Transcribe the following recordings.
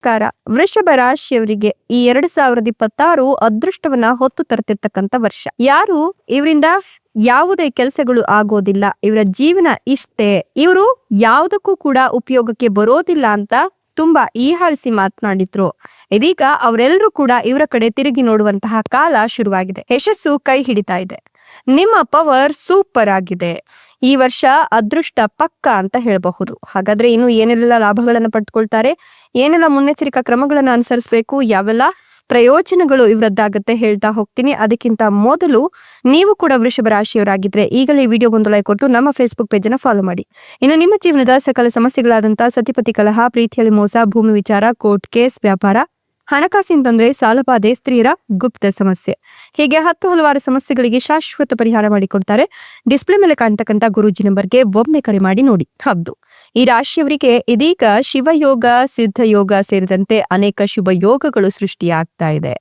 ನಮಸ್ಕಾರ. ವೃಷಭ ರಾಶಿಯವರಿಗೆ ಈ 2026 ಅದೃಷ್ಟವನ್ನ ಹೊತ್ತು ತರ್ತಿರ್ತಕ್ಕಂಥ ವರ್ಷ. ಯಾರು ಇವರಿಂದ ಯಾವುದೇ ಕೆಲಸಗಳು ಆಗೋದಿಲ್ಲ, ಇವರ ಜೀವನ ಇಷ್ಟೇ, ಇವರು ಯಾವುದಕ್ಕೂ ಕೂಡ ಉಪಯೋಗಕ್ಕೆ ಬರೋದಿಲ್ಲ ಅಂತ ತುಂಬಾ ಹೀಯಾಳಿಸಿ ಮಾತನಾಡಿದ್ರು, ಇದೀಗ ಅವರೆಲ್ಲರೂ ಕೂಡ ಇವರ ಕಡೆ ತಿರುಗಿ ನೋಡುವಂತಹ ಕಾಲ ಶುರುವಾಗಿದೆ. ಯಶಸ್ಸು ಕೈ ಹಿಡಿತಾ ಇದೆ. ನಿಮ್ಮ ಪವರ್ ಸೂಪರ್ ಆಗಿದೆ. ಈ ವರ್ಷ ಅದೃಷ್ಟ ಪಕ್ಕ ಅಂತ ಹೇಳಬಹುದು. ಹಾಗಾದ್ರೆ ಇನ್ನು ಏನೆಲ್ಲ ಲಾಭಗಳನ್ನ ಪಡ್ಕೊಳ್ತಾರೆ, ಏನೆಲ್ಲ ಮುನ್ನೆಚ್ಚರಿಕಾ ಕ್ರಮಗಳನ್ನ ಅನುಸರಿಸಬೇಕು, ಯಾವೆಲ್ಲ ಪ್ರಯೋಜನಗಳು ಇವರದ್ದಾಗತ್ತೆ ಹೇಳ್ತಾ ಹೋಗ್ತೀನಿ. ಅದಕ್ಕಿಂತ ಮೊದಲು ನೀವು ಕೂಡ ವೃಷಭ ರಾಶಿಯವರಾಗಿದ್ರೆ ಈಗಲೇ ವಿಡಿಯೋಗೊಂದು ಲೈಕ್ ಕೊಟ್ಟು ನಮ್ಮ ಫೇಸ್ಬುಕ್ ಪೇಜ್ ಅನ್ನ ಫಾಲೋ ಮಾಡಿ. ಇನ್ನು ನಿಮ್ಮ ಜೀವನದ ಸಕಲ ಸಮಸ್ಯೆಗಳಾದಂತಹ ಸತಿಪತಿ ಕಲಹ, ಪ್ರೀತಿಯಲ್ಲಿ ಮೋಸ, ಭೂಮಿ ವಿಚಾರ, ಕೋರ್ಟ್ ಕೇಸ್, ವ್ಯಾಪಾರ, ಹಣಕಾಸಿನ ತೊಂದರೆ, ಸಾಲಬಾಧೆ, ಸ್ತ್ರೀಯರ ಗುಪ್ತ ಸಮಸ್ಯೆ, ಹೀಗೆ ಹಲವಾರು ಸಮಸ್ಯೆಗಳಿಗೆ ಶಾಶ್ವತ ಪರಿಹಾರ ಮಾಡಿಕೊಡ್ತಾರೆ. ಡಿಸ್ಪ್ಲೇ ಮೇಲೆ ಕಾಣ್ತಕ್ಕಂಥ ಗುರೂಜಿ ನಂಬರ್ಗೆ ಒಮ್ಮೆ ಕರೆ ಮಾಡಿ ನೋಡಿ. ಹೌದು, ಈ ರಾಶಿಯವರಿಗೆ ಇದೀಗ ಶಿವಯೋಗ, ಸಿದ್ಧಯೋಗ ಸೇರಿದಂತೆ ಅನೇಕ ಶುಭ ಯೋಗಗಳು ಸೃಷ್ಟಿಯಾಗ್ತಾ ಇದೆ.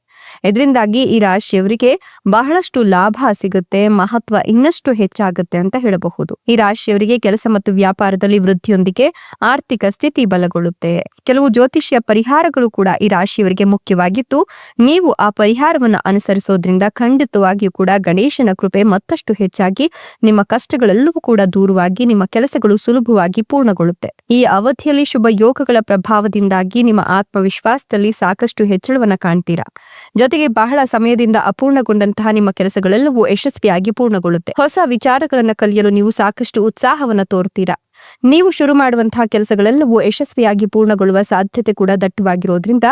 ಇದರಿಂದಾಗಿ ಈ ರಾಶಿಯವರಿಗೆ ಬಹಳಷ್ಟು ಲಾಭ ಸಿಗುತ್ತೆ, ಮಹತ್ವ ಇನ್ನಷ್ಟು ಹೆಚ್ಚಾಗುತ್ತೆ ಅಂತ ಹೇಳಬಹುದು. ಈ ರಾಶಿಯವರಿಗೆ ಕೆಲಸ ಮತ್ತು ವ್ಯಾಪಾರದಲ್ಲಿ ವೃದ್ಧಿಯೊಂದಿಗೆ ಆರ್ಥಿಕ ಸ್ಥಿತಿ ಬಲಗೊಳ್ಳುತ್ತೆ. ಕೆಲವು ಜ್ಯೋತಿಷ್ಯ ಪರಿಹಾರಗಳು ಕೂಡ ಈ ರಾಶಿಯವರಿಗೆ ಮುಖ್ಯವಾಗಿದ್ದು, ನೀವು ಆ ಪರಿಹಾರವನ್ನು ಅನುಸರಿಸೋದ್ರಿಂದ ಖಂಡಿತವಾಗಿಯೂ ಕೂಡ ಗಣೇಶನ ಕೃಪೆ ಮತ್ತಷ್ಟು ಹೆಚ್ಚಾಗಿ ನಿಮ್ಮ ಕಷ್ಟಗಳೆಲ್ಲವೂ ಕೂಡ ದೂರವಾಗಿ ನಿಮ್ಮ ಕೆಲಸಗಳು ಸುಲಭವಾಗಿ ಪೂರ್ಣಗೊಳ್ಳುತ್ತೆ. ಈ ಅವಧಿಯಲ್ಲಿ ಶುಭ ಯೋಗಗಳ ಪ್ರಭಾವದಿಂದಾಗಿ ನಿಮ್ಮ ಆತ್ಮವಿಶ್ವಾಸದಲ್ಲಿ ಸಾಕಷ್ಟು ಹೆಚ್ಚಳವನ್ನ ಕಾಣ್ತೀರಾ. ಜೊತೆಗೆ ಬಹಳ ಸಮಯದಿಂದ ಅಪೂರ್ಣಗೊಂಡಂತಹ ನಿಮ್ಮ ಕೆಲಸಗಳೆಲ್ಲವೂ ಯಶಸ್ವಿಯಾಗಿ ಪೂರ್ಣಗೊಳ್ಳುತ್ತೆ. ಹೊಸ ವಿಚಾರಗಳನ್ನ ಕಲಿಯಲು ನೀವು ಸಾಕಷ್ಟು ಉತ್ಸಾಹವನ್ನ ತೋರ್ತೀರಾ. ನೀವು ಶುರು ಮಾಡುವಂತಹ ಕೆಲಸಗಳೆಲ್ಲವೂ ಯಶಸ್ವಿಯಾಗಿ ಪೂರ್ಣಗೊಳ್ಳುವ ಸಾಧ್ಯತೆ ಕೂಡ ದಟ್ಟವಾಗಿರೋದ್ರಿಂದ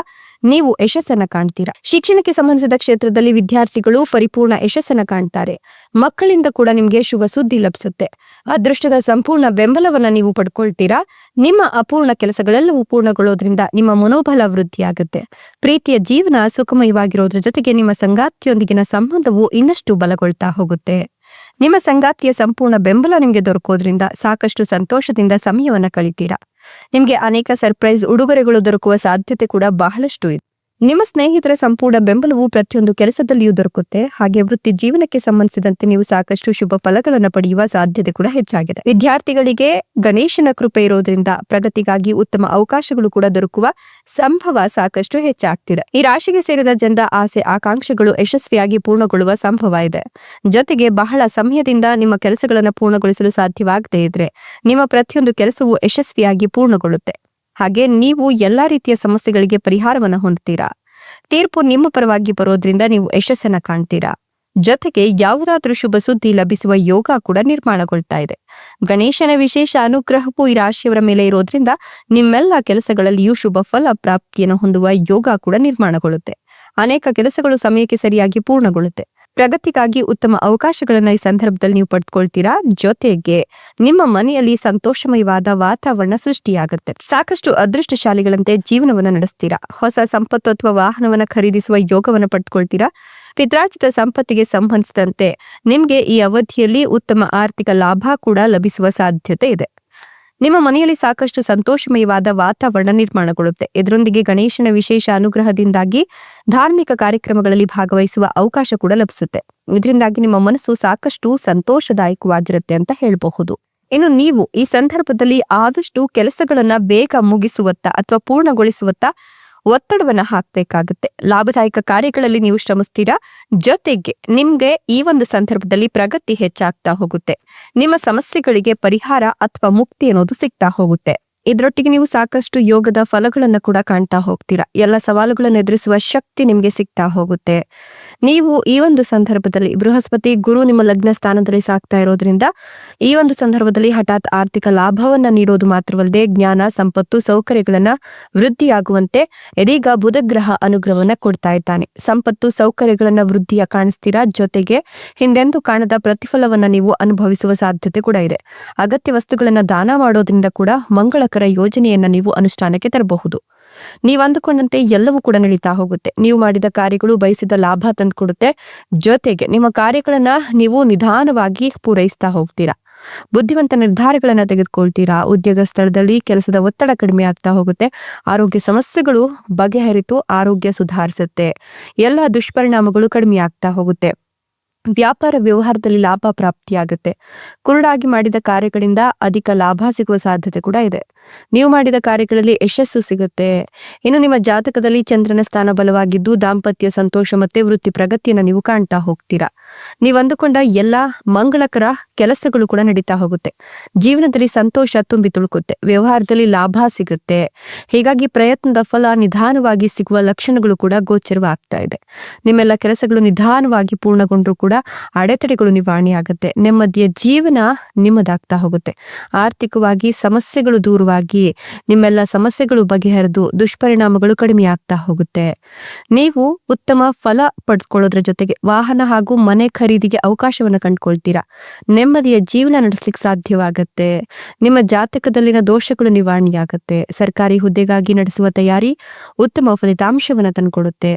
ನೀವು ಯಶಸ್ಸನ್ನ ಕಾಣ್ತೀರಾ. ಶಿಕ್ಷಣಕ್ಕೆ ಸಂಬಂಧಿಸಿದ ಕ್ಷೇತ್ರದಲ್ಲಿ ವಿದ್ಯಾರ್ಥಿಗಳು ಪರಿಪೂರ್ಣ ಯಶಸ್ಸನ್ನ ಕಾಣ್ತಾರೆ. ಮಕ್ಕಳಿಂದ ಕೂಡ ನಿಮ್ಗೆ ಶುಭ ಸುದ್ದಿ ಲಭಿಸುತ್ತೆ. ಅದೃಷ್ಟದ ಸಂಪೂರ್ಣ ಬೆಂಬಲವನ್ನ ನೀವು ಪಡ್ಕೊಳ್ತೀರಾ. ನಿಮ್ಮ ಅಪೂರ್ಣ ಕೆಲಸಗಳೆಲ್ಲವೂ ಪೂರ್ಣಗೊಳ್ಳೋದ್ರಿಂದ ನಿಮ್ಮ ಮನೋಬಲ ವೃದ್ಧಿಯಾಗುತ್ತೆ. ಪ್ರೀತಿಯ ಜೀವನ ಸುಖಮಯವಾಗಿರೋದ್ರ ಜೊತೆಗೆ ನಿಮ್ಮ ಸಂಗಾತಿಯೊಂದಿಗಿನ ಸಂಬಂಧವು ಇನ್ನಷ್ಟು ಬಲಗೊಳ್ತಾ ಹೋಗುತ್ತೆ. ನಿಮ್ಮ ಸಂಗಾತಿಯ ಸಂಪೂರ್ಣ ಬೆಂಬಲ ನಿಮ್ಗೆ ದೊರಕೋದ್ರಿಂದ ಸಾಕಷ್ಟು ಸಂತೋಷದಿಂದ ಸಮಯವನ್ನ ಕಳಿತೀರಾ. ನಿಮ್ಗೆ ಅನೇಕ ಸರ್ಪ್ರೈಸ್ ಉಡುಗೊರೆಗಳು ದೊರಕುವ ಸಾಧ್ಯತೆ ಕೂಡ ಬಹಳಷ್ಟು ಇದೆ. ನಿಮ್ಮ ಸ್ನೇಹಿತರ ಸಂಪೂರ್ಣ ಬೆಂಬಲವು ಪ್ರತಿಯೊಂದು ಕೆಲಸದಲ್ಲಿಯೂ ದೊರಕುತ್ತೆ. ಹಾಗೆ ವೃತ್ತಿ ಜೀವನಕ್ಕೆ ಸಂಬಂಧಿಸಿದಂತೆ ನೀವು ಸಾಕಷ್ಟು ಶುಭ ಫಲಗಳನ್ನು ಪಡೆಯುವ ಸಾಧ್ಯತೆ ಕೂಡ ಹೆಚ್ಚಾಗಿದೆ. ವಿದ್ಯಾರ್ಥಿಗಳಿಗೆ ಗಣೇಶನ ಕೃಪೆ ಇರೋದ್ರಿಂದ ಪ್ರಗತಿಗಾಗಿ ಉತ್ತಮ ಅವಕಾಶಗಳು ಕೂಡ ದೊರಕುವ ಸಂಭವ ಸಾಕಷ್ಟು ಹೆಚ್ಚಾಗ್ತಿದೆ. ಈ ರಾಶಿಗೆ ಸೇರಿದ ಜನರ ಆಸೆ ಆಕಾಂಕ್ಷೆಗಳು ಯಶಸ್ವಿಯಾಗಿ ಪೂರ್ಣಗೊಳ್ಳುವ ಸಂಭವ ಇದೆ. ಜೊತೆಗೆ ಬಹಳ ಸಮಯದಿಂದ ನಿಮ್ಮ ಕೆಲಸಗಳನ್ನು ಪೂರ್ಣಗೊಳಿಸಲು ಸಾಧ್ಯವಾಗದೇ ಇದ್ರೆ ನಿಮ್ಮ ಪ್ರತಿಯೊಂದು ಕೆಲಸವೂ ಯಶಸ್ವಿಯಾಗಿ ಪೂರ್ಣಗೊಳ್ಳುತ್ತೆ. ಹಾಗೆ ನೀವು ಎಲ್ಲಾ ರೀತಿಯ ಸಮಸ್ಯೆಗಳಿಗೆ ಪರಿಹಾರವನ್ನ ಹೊಂದ್ತೀರಾ. ತೀರ್ಪು ನಿಮ್ಮ ಪರವಾಗಿ ಬರೋದ್ರಿಂದ ನೀವು ಯಶಸ್ಸನ್ನ ಕಾಣ್ತೀರಾ. ಜೊತೆಗೆ ಯಾವುದಾದ್ರೂ ಶುಭ ಸುದ್ದಿ ಲಭಿಸುವ ಯೋಗ ಕೂಡ ನಿರ್ಮಾಣಗೊಳ್ತಾ ಇದೆ. ಗಣೇಶನ ವಿಶೇಷ ಅನುಗ್ರಹವು ಈ ರಾಶಿಯವರ ಮೇಲೆ ಇರೋದ್ರಿಂದ ನಿಮ್ಮೆಲ್ಲ ಕೆಲಸಗಳಲ್ಲಿಯೂ ಶುಭ ಫಲ ಪ್ರಾಪ್ತಿಯನ್ನು ಹೊಂದುವ ಯೋಗ ಕೂಡ ನಿರ್ಮಾಣಗೊಳ್ಳುತ್ತೆ. ಅನೇಕ ಕೆಲಸಗಳು ಸಮಯಕ್ಕೆ ಸರಿಯಾಗಿ ಪೂರ್ಣಗೊಳ್ಳುತ್ತೆ. ಪ್ರಗತಿಗಾಗಿ ಉತ್ತಮ ಅವಕಾಶಗಳನ್ನ ಈ ಸಂದರ್ಭದಲ್ಲಿ ನೀವು ಪಡ್ಕೊಳ್ತೀರಾ. ಜೊತೆಗೆ ನಿಮ್ಮ ಮನೆಯಲ್ಲಿ ಸಂತೋಷಮಯವಾದ ವಾತಾವರಣ ಸೃಷ್ಟಿಯಾಗುತ್ತೆ. ಸಾಕಷ್ಟು ಅದೃಷ್ಟಶಾಲಿಗಳಂತೆ ಜೀವನವನ್ನ ನಡೆಸ್ತೀರಾ. ಹೊಸ ಸಂಪತ್ತು ಅಥವಾ ವಾಹನವನ್ನ ಖರೀದಿಸುವ ಯೋಗವನ್ನ ಪಡ್ಕೊಳ್ತೀರಾ. ಪಿತ್ರಾರ್ಜಿತ ಸಂಪತ್ತಿಗೆ ಸಂಬಂಧಿಸಿದಂತೆ ನಿಮ್ಗೆ ಈ ಅವಧಿಯಲ್ಲಿ ಉತ್ತಮ ಆರ್ಥಿಕ ಲಾಭ ಕೂಡ ಲಭಿಸುವ ಸಾಧ್ಯತೆ ಇದೆ. ನಿಮ್ಮ ಮನೆಯಲ್ಲಿ ಸಾಕಷ್ಟು ಸಂತೋಷಮಯವಾದ ವಾತಾವರಣ ನಿರ್ಮಾಣಗೊಳ್ಳುತ್ತೆ. ಇದರೊಂದಿಗೆ ಗಣೇಶನ ವಿಶೇಷ ಅನುಗ್ರಹದಿಂದಾಗಿ ಧಾರ್ಮಿಕ ಕಾರ್ಯಕ್ರಮಗಳಲ್ಲಿ ಭಾಗವಹಿಸುವ ಅವಕಾಶ ಕೂಡ ಲಭಿಸುತ್ತೆ. ಇದರಿಂದಾಗಿ ನಿಮ್ಮ ಮನಸ್ಸು ಸಾಕಷ್ಟು ಸಂತೋಷದಾಯಕವಾಗಿರುತ್ತೆ ಅಂತ ಹೇಳಬಹುದು. ಇನ್ನು ನೀವು ಈ ಸಂದರ್ಭದಲ್ಲಿ ಆದಷ್ಟು ಕೆಲಸಗಳನ್ನ ಬೇಗ ಮುಗಿಸುವತ್ತ ಅಥವಾ ಪೂರ್ಣಗೊಳಿಸುವತ್ತ ಒತ್ತಡವನ್ನ ಹಾಕ್ಬೇಕಾಗುತ್ತೆ. ಲಾಭದಾಯಕ ಕಾರ್ಯಗಳಲ್ಲಿ ನೀವು ಶ್ರಮಿಸ್ತೀರಾ. ಜೊತೆಗೆ ನಿಮ್ಗೆ ಈ ಒಂದು ಸಂದರ್ಭದಲ್ಲಿ ಪ್ರಗತಿ ಹೆಚ್ಚಾಗ್ತಾ ಹೋಗುತ್ತೆ. ನಿಮ್ಮ ಸಮಸ್ಯೆಗಳಿಗೆ ಪರಿಹಾರ ಅಥವಾ ಮುಕ್ತಿ ಅನ್ನೋದು ಸಿಗ್ತಾ ಹೋಗುತ್ತೆ. ಇದರೊಟ್ಟಿಗೆ ನೀವು ಸಾಕಷ್ಟು ಯೋಗದ ಫಲಗಳನ್ನ ಕೂಡ ಕಾಣ್ತಾ ಹೋಗ್ತೀರಾ. ಎಲ್ಲ ಸವಾಲುಗಳನ್ನು ಎದುರಿಸುವ ಶಕ್ತಿ ನಿಮ್ಗೆ ಸಿಗ್ತಾ ಹೋಗುತ್ತೆ. ನೀವು ಈ ಒಂದು ಸಂದರ್ಭದಲ್ಲಿ ಬೃಹಸ್ಪತಿ ಗುರು ನಿಮ್ಮ ಲಗ್ನ ಸ್ಥಾನದಲ್ಲಿ ಸಾಕ್ತಾ ಇರೋದ್ರಿಂದ ಈ ಒಂದು ಸಂದರ್ಭದಲ್ಲಿ ಹಠಾತ್ ಆರ್ಥಿಕ ಲಾಭವನ್ನ ನೀಡೋದು ಮಾತ್ರವಲ್ಲದೆ ಜ್ಞಾನ, ಸಂಪತ್ತು, ಸೌಕರ್ಯಗಳನ್ನ ವೃದ್ಧಿಯಾಗುವಂತೆ ಇದೀಗ ಬುಧ ಗ್ರಹ ಅನುಗ್ರಹವನ್ನ ಕೊಡ್ತಾ ಇದ್ದಾನೆ. ಸಂಪತ್ತು, ಸೌಕರ್ಯಗಳನ್ನ ವೃದ್ಧಿಯ ಕಾಣಿಸ್ತೀರಾ. ಜೊತೆಗೆ ಹಿಂದೆಂದೂ ಕಾಣದ ಪ್ರತಿಫಲವನ್ನ ನೀವು ಅನುಭವಿಸುವ ಸಾಧ್ಯತೆ ಕೂಡ ಇದೆ. ಅಗತ್ಯ ವಸ್ತುಗಳನ್ನ ದಾನ ಮಾಡೋದ್ರಿಂದ ಕೂಡ ಮಂಗಳಕರ ಯೋಜನೆಯನ್ನ ನೀವು ಅನುಷ್ಠಾನಕ್ಕೆ ತರಬಹುದು. ನೀವು ಅಂದುಕೊಂಡಂತೆ ಎಲ್ಲವೂ ಕೂಡ ನಡೀತಾ ಹೋಗುತ್ತೆ. ನೀವು ಮಾಡಿದ ಕಾರ್ಯಗಳು ಬಯಸಿದ ಲಾಭ ತಂದುಕೊಡುತ್ತೆ. ಜೊತೆಗೆ ನಿಮ್ಮ ಕಾರ್ಯಗಳನ್ನ ನೀವು ನಿಧಾನವಾಗಿ ಪೂರೈಸ್ತಾ ಹೋಗ್ತೀರಾ. ಬುದ್ಧಿವಂತ ನಿರ್ಧಾರಗಳನ್ನ ತೆಗೆದುಕೊಳ್ತೀರಾ. ಉದ್ಯೋಗ ಸ್ಥಳದಲ್ಲಿ ಕೆಲಸದ ಒತ್ತಡ ಕಡಿಮೆ ಆಗ್ತಾ ಹೋಗುತ್ತೆ. ಆರೋಗ್ಯ ಸಮಸ್ಯೆಗಳು ಬಗೆಹರಿತು ಆರೋಗ್ಯ ಸುಧಾರಿಸುತ್ತೆ. ಎಲ್ಲ ದುಷ್ಪರಿಣಾಮಗಳು ಕಡಿಮೆ ಆಗ್ತಾ ಹೋಗುತ್ತೆ. ವ್ಯಾಪಾರ ವ್ಯವಹಾರದಲ್ಲಿ ಲಾಭ ಪ್ರಾಪ್ತಿಯಾಗುತ್ತೆ. ಕುರುಡಾಗಿ ಮಾಡಿದ ಕಾರ್ಯಗಳಿಂದ ಅಧಿಕ ಲಾಭ ಸಿಗುವ ಸಾಧ್ಯತೆ ಕೂಡ ಇದೆ. ನೀವು ಮಾಡಿದ ಕಾರ್ಯಗಳಲ್ಲಿ ಯಶಸ್ಸು ಸಿಗುತ್ತೆ. ಇನ್ನು ನಿಮ್ಮ ಜಾತಕದಲ್ಲಿ ಚಂದ್ರನ ಸ್ಥಾನ ಬಲವಾಗಿದ್ದು ದಾಂಪತ್ಯ ಸಂತೋಷ ಮತ್ತೆ ವೃತ್ತಿ ಪ್ರಗತಿಯನ್ನ ನೀವು ಕಾಣ್ತಾ ಹೋಗ್ತೀರಾ. ನೀವು ಅಂದುಕೊಂಡ ಎಲ್ಲಾ ಮಂಗಳಕರ ಕೆಲಸಗಳು ಕೂಡ ನಡೀತಾ ಹೋಗುತ್ತೆ. ಜೀವನದಲ್ಲಿ ಸಂತೋಷ ತುಂಬಿ ತುಳುಕುತ್ತೆ. ವ್ಯವಹಾರದಲ್ಲಿ ಲಾಭ ಸಿಗುತ್ತೆ. ಹೀಗಾಗಿ ಪ್ರಯತ್ನದ ಫಲ ನಿಧಾನವಾಗಿ ಸಿಗುವ ಲಕ್ಷಣಗಳು ಕೂಡ ಗೋಚರವಾಗ್ತಾ ಇದೆ. ನಿಮ್ಮೆಲ್ಲ ಕೆಲಸಗಳು ನಿಧಾನವಾಗಿ ಪೂರ್ಣಗೊಂಡ್ರು ಕೂಡ ಅಡೆತಡೆಗಳು ನಿವಾರಣೆಯಾಗುತ್ತೆ. ನೆಮ್ಮದಿಯ ಜೀವನ ನಿಮ್ಮದಾಗ್ತಾ ಹೋಗುತ್ತೆ. ಆರ್ಥಿಕವಾಗಿ ಸಮಸ್ಯೆಗಳು ದೂರವಾಗಿ ನಿಮ್ಮೆಲ್ಲ ಸಮಸ್ಯೆಗಳು ಬಗೆಹರಿದು ದುಷ್ಪರಿಣಾಮಗಳು ಕಡಿಮೆ ಆಗ್ತಾ ಹೋಗುತ್ತೆ. ನೀವು ಉತ್ತಮ ಫಲ ಪಡೆದುಕೊಳ್ಳೋದ್ರ ಜೊತೆಗೆ ವಾಹನ ಹಾಗೂ ಮನೆ ಖರೀದಿಗೆ ಅವಕಾಶವನ್ನ ಕಂಡುಕೊಳ್ತೀರಾ. ನೆಮ್ಮದಿಯ ಜೀವನ ನಡೆಸಲಿಕ್ಕೆ ಸಾಧ್ಯವಾಗತ್ತೆ. ನಿಮ್ಮ ಜಾತಕದಲ್ಲಿನ ದೋಷಗಳು ನಿವಾರಣೆಯಾಗತ್ತೆ. ಸರ್ಕಾರಿ ಹುದ್ದೆಗಾಗಿ ನಡೆಸುವ ತಯಾರಿ ಉತ್ತಮ ಫಲಿತಾಂಶವನ್ನ ತಂದುಕೊಡುತ್ತೆ.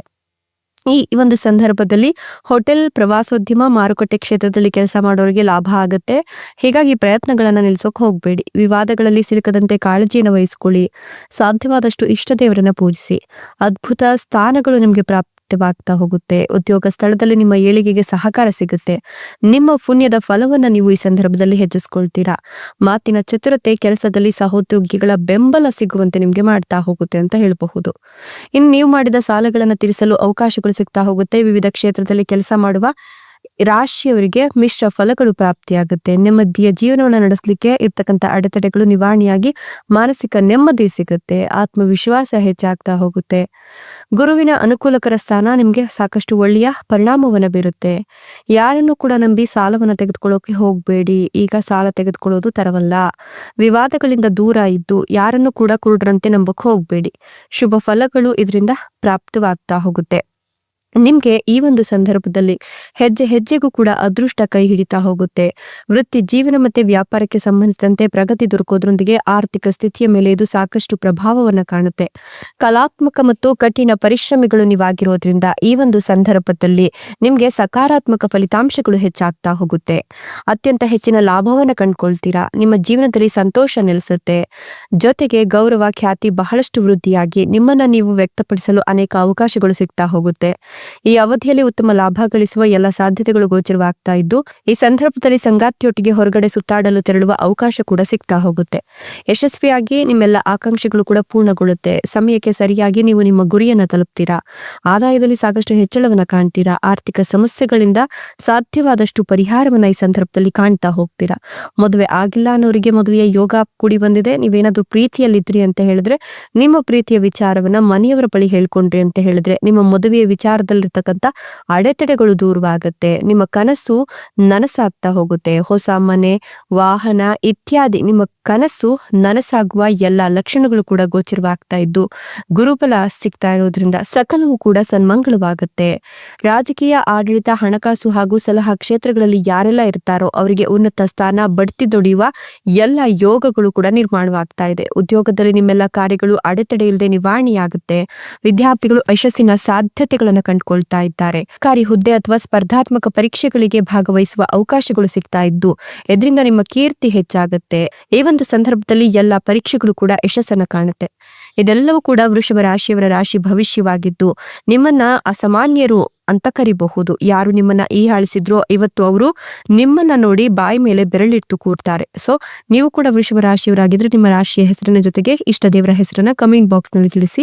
ಈ ಒಂದು ಸಂದರ್ಭದಲ್ಲಿ ಹೋಟೆಲ್, ಪ್ರವಾಸೋದ್ಯಮ, ಮಾರುಕಟ್ಟೆ ಕ್ಷೇತ್ರದಲ್ಲಿ ಕೆಲಸ ಮಾಡೋರಿಗೆ ಲಾಭ ಆಗುತ್ತೆ. ಹೀಗಾಗಿ ಪ್ರಯತ್ನಗಳನ್ನ ನಿಲ್ಸೋಕ್ ಹೋಗ್ಬೇಡಿ. ವಿವಾದಗಳಲ್ಲಿ ಸಿಲುಕದಂತೆ ಕಾಳಜಿಯನ್ನು ವಹಿಸ್ಕೊಳ್ಳಿ. ಸಾಧ್ಯವಾದಷ್ಟು ಇಷ್ಟ ದೇವರನ್ನ ಪೂಜಿಸಿ. ಅದ್ಭುತ ಸ್ಥಾನಗಳು ನಿಮ್ಗೆ ಪ್ರಾಪ್ತವಾಗ್ತಾ ಹೋಗುತ್ತೆ. ಉದ್ಯೋಗ ಸ್ಥಳದಲ್ಲಿ ನಿಮ್ಮ ಏಳಿಗೆಗೆ ಸಹಕಾರ ಸಿಗುತ್ತೆ. ನಿಮ್ಮ ಪುಣ್ಯದ ಫಲವನ್ನ ನೀವು ಈ ಸಂದರ್ಭದಲ್ಲಿ ಹೆಚ್ಚಿಸ್ಕೊಳ್ತೀರಾ. ಮಾತಿನ ಚತುರತೆ ಕೆಲಸದಲ್ಲಿ ಸಹೋದ್ಯೋಗಿಗಳ ಬೆಂಬಲ ಸಿಗುವಂತೆ ನಿಮ್ಗೆ ಮಾಡ್ತಾ ಹೋಗುತ್ತೆ ಅಂತ ಹೇಳಬಹುದು. ಇನ್ನು ನೀವು ಮಾಡಿದ ಸಾಲಗಳನ್ನ ತೀರಿಸಲು ಅವಕಾಶಗಳು ಸಿಗ್ತಾ ಹೋಗುತ್ತೆ. ವಿವಿಧ ಕ್ಷೇತ್ರದಲ್ಲಿ ಕೆಲಸ ಮಾಡುವ ರಾಶಿಯವರಿಗೆ ಮಿಶ್ರ ಫಲಗಳು ಪ್ರಾಪ್ತಿಯಾಗುತ್ತೆ. ನೆಮ್ಮದಿಯ ಜೀವನವನ್ನು ನಡೆಸಲಿಕ್ಕೆ ಇರ್ತಕ್ಕಂಥ ಅಡೆತಡೆಗಳು ನಿವಾರಣೆಯಾಗಿ ಮಾನಸಿಕ ನೆಮ್ಮದಿ ಸಿಗುತ್ತೆ. ಆತ್ಮವಿಶ್ವಾಸ ಹೆಚ್ಚಾಗ್ತಾ ಹೋಗುತ್ತೆ. ಗುರುವಿನ ಅನುಕೂಲಕರ ಸ್ಥಾನ ನಿಮ್ಗೆ ಸಾಕಷ್ಟು ಒಳ್ಳೆಯ ಪರಿಣಾಮವನ್ನ ಬೀರುತ್ತೆ. ಯಾರನ್ನು ಕೂಡ ನಂಬಿ ಸಾಲವನ್ನ ತೆಗೆದುಕೊಳ್ಳೋಕೆ ಹೋಗ್ಬೇಡಿ. ಈಗ ಸಾಲ ತೆಗೆದುಕೊಳ್ಳೋದು ತರವಲ್ಲ. ವಿವಾದಗಳಿಂದ ದೂರ ಇದ್ದು ಯಾರನ್ನು ಕೂಡ ಕುರುಡರಂತೆ ನಂಬಕ್ ಹೋಗ್ಬೇಡಿ. ಶುಭ ಫಲಗಳು ಇದರಿಂದ ಪ್ರಾಪ್ತವಾಗ್ತಾ ಹೋಗುತ್ತೆ. ನಿಮ್ಗೆ ಈ ಒಂದು ಸಂದರ್ಭದಲ್ಲಿ ಹೆಜ್ಜೆ ಹೆಜ್ಜೆಗೂ ಕೂಡ ಅದೃಷ್ಟ ಕೈ ಹಿಡಿತಾ ಹೋಗುತ್ತೆ. ವೃತ್ತಿ ಜೀವನ ಮತ್ತೆ ವ್ಯಾಪಾರಕ್ಕೆ ಸಂಬಂಧಿಸಿದಂತೆ ಪ್ರಗತಿ ದೊರಕೋದ್ರೊಂದಿಗೆ ಆರ್ಥಿಕ ಸ್ಥಿತಿಯ ಮೇಲೆ ಇದು ಸಾಕಷ್ಟು ಪ್ರಭಾವವನ್ನ ಕಾಣುತ್ತೆ. ಕಲಾತ್ಮಕ ಮತ್ತು ಕಠಿಣ ಪರಿಶ್ರಮಿಗಳು ನೀವಾಗಿರೋದ್ರಿಂದ ಈ ಒಂದು ಸಂದರ್ಭದಲ್ಲಿ ನಿಮ್ಗೆ ಸಕಾರಾತ್ಮಕ ಫಲಿತಾಂಶಗಳು ಹೆಚ್ಚಾಗ್ತಾ ಹೋಗುತ್ತೆ. ಅತ್ಯಂತ ಹೆಚ್ಚಿನ ಲಾಭವನ್ನ ಕಂಡುಕೊಳ್ತೀರಾ. ನಿಮ್ಮ ಜೀವನದಲ್ಲಿ ಸಂತೋಷ ನೆಲೆಸುತ್ತೆ. ಜೊತೆಗೆ ಗೌರವ, ಖ್ಯಾತಿ ಬಹಳಷ್ಟು ವೃದ್ಧಿಯಾಗಿ ನಿಮ್ಮನ್ನ ನೀವು ವ್ಯಕ್ತಪಡಿಸಲು ಅನೇಕ ಅವಕಾಶಗಳು ಸಿಗ್ತಾ ಹೋಗುತ್ತೆ. ಈ ಅವಧಿಯಲ್ಲಿ ಉತ್ತಮ ಲಾಭ ಗಳಿಸುವ ಎಲ್ಲ ಸಾಧ್ಯತೆಗಳು ಗೋಚರವಾಗ್ತಾ ಇದ್ದು ಈ ಸಂದರ್ಭದಲ್ಲಿ ಸಂಗಾತಿಯೊಟ್ಟಿಗೆ ಹೊರಗಡೆ ಸುತ್ತಾಡಲು ತೆರಳುವ ಅವಕಾಶ ಕೂಡ ಸಿಗ್ತಾ ಹೋಗುತ್ತೆ. ಯಶಸ್ವಿಯಾಗಿ ನಿಮ್ಮೆಲ್ಲ ಆಕಾಂಕ್ಷೆಗಳು ಕೂಡ ಪೂರ್ಣಗೊಳ್ಳುತ್ತೆ. ಸಮಯಕ್ಕೆ ಸರಿಯಾಗಿ ನೀವು ನಿಮ್ಮ ಗುರಿಯನ್ನ ತಲುಪ್ತೀರಾ. ಆದಾಯದಲ್ಲಿ ಸಾಕಷ್ಟು ಹೆಚ್ಚಳವನ್ನ ಕಾಣ್ತೀರಾ. ಆರ್ಥಿಕ ಸಮಸ್ಯೆಗಳಿಂದ ಸಾಧ್ಯವಾದಷ್ಟು ಪರಿಹಾರವನ್ನ ಈ ಸಂದರ್ಭದಲ್ಲಿ ಕಾಣ್ತಾ ಹೋಗ್ತೀರಾ. ಮದುವೆ ಆಗಿಲ್ಲ ಅನ್ನೋರಿಗೆ ಮದುವೆಯ ಯೋಗ ಕೂಡಿ ಬಂದಿದೆ. ನೀವೇನಾದ್ರೂ ಪ್ರೀತಿಯಲ್ಲಿದ್ರಿ ಅಂತ ಹೇಳಿದ್ರೆ ನಿಮ್ಮ ಪ್ರೀತಿಯ ವಿಚಾರವನ್ನ ಮನೆಯವರ ಬಳಿ ಹೇಳ್ಕೊಂಡ್ರಿ ಅಂತ ಹೇಳಿದ್ರೆ ನಿಮ್ಮ ಮದುವೆಯ ವಿಚಾರದಲ್ಲಿರ್ತಕ್ಕಂಥ ಅಡೆತಡೆಗಳು ದೂರವಾಗುತ್ತೆ. ನಿಮ್ಮ ಕನಸು ನನಸಾಗ್ತಾ ಹೋಗುತ್ತೆ. ಹೊಸ ಮನೆ, ವಾಹನ ಇತ್ಯಾದಿ ನಿಮ್ಮ ಕನಸು ನನಸಾಗುವ ಎಲ್ಲ ಲಕ್ಷಣಗಳು ಕೂಡ ಗೋಚರವಾಗ್ತಾ ಇದ್ದು ಗುರುಬಲ ಸಿಗ್ತಾ ಇರೋದ್ರಿಂದ ಸಕಲವೂ ಕೂಡ ಸನ್ಮಂಗಳವಾಗುತ್ತೆ. ರಾಜಕೀಯ, ಆಡಳಿತ, ಹಣಕಾಸು ಹಾಗೂ ಸಲಹಾ ಕ್ಷೇತ್ರಗಳಲ್ಲಿ ಯಾರೆಲ್ಲ ಇರ್ತಾರೋ ಅವರಿಗೆ ಉನ್ನತ ಸ್ಥಾನ, ಬಡ್ತಿ ದೊಡೆಯುವ ಎಲ್ಲ ಯೋಗಗಳು ಕೂಡ ನಿರ್ಮಾಣವಾಗ್ತಾ ಇದೆ. ಉದ್ಯೋಗದಲ್ಲಿ ನಿಮ್ಮೆಲ್ಲ ಕಾರ್ಯಗಳು ಅಡೆತಡೆ ಇಲ್ಲದೆ ನಿವಾರಣೆಯಾಗುತ್ತೆ. ವಿದ್ಯಾರ್ಥಿಗಳು ಯಶಸ್ಸಿನ ಸಾಧ್ಯತೆಗಳನ್ನು ಕಂಡುಕೊಳ್ತಾ ಇದ್ದಾರೆ. ಸರ್ಕಾರಿ ಹುದ್ದೆ ಅಥವಾ ಸ್ಪರ್ಧಾತ್ಮಕ ಪರೀಕ್ಷೆಗಳಿಗೆ ಭಾಗವಹಿಸುವ ಅವಕಾಶಗಳು ಸಿಗ್ತಾ ಇದ್ದು ಇದರಿಂದ ನಿಮ್ಮ ಕೀರ್ತಿ ಹೆಚ್ಚಾಗುತ್ತೆ. ಈ ಒಂದು ಸಂದರ್ಭದಲ್ಲಿ ಎಲ್ಲ ಪರೀಕ್ಷೆಗಳು ಕೂಡ ಯಶಸ್ಸನ್ನ ಕಾಣುತ್ತೆ. ಇದೆಲ್ಲವೂ ಕೂಡ ವೃಷಭ ರಾಶಿಯವರ ರಾಶಿ ಭವಿಷ್ಯವಾಗಿದ್ದು ನಿಮ್ಮನ್ನ ಅಸಾಮಾನ್ಯರು ಅಂತ ಕರಿಬಹುದು. ಯಾರು ನಿಮ್ಮನ್ನ ಹೀಯಾಳಿಸಿದ್ರೋ ಇವತ್ತು ಅವರು ನಿಮ್ಮನ್ನ ನೋಡಿ ಬಾಯಿ ಮೇಲೆ ಬೆರಳಿಟ್ಟು ಕೂರ್ತಾರೆ. ಸೊ ನೀವು ಕೂಡ ವೃಷಭ ರಾಶಿಯವರಾಗಿದ್ರೆ ನಿಮ್ಮ ರಾಶಿಯ ಹೆಸರಿನ ಜೊತೆಗೆ ಇಷ್ಟ ದೇವರ ಹೆಸರನ್ನ ಕಮೆಂಟ್ ಬಾಕ್ಸ್ ನಲ್ಲಿ ತಿಳಿಸಿ.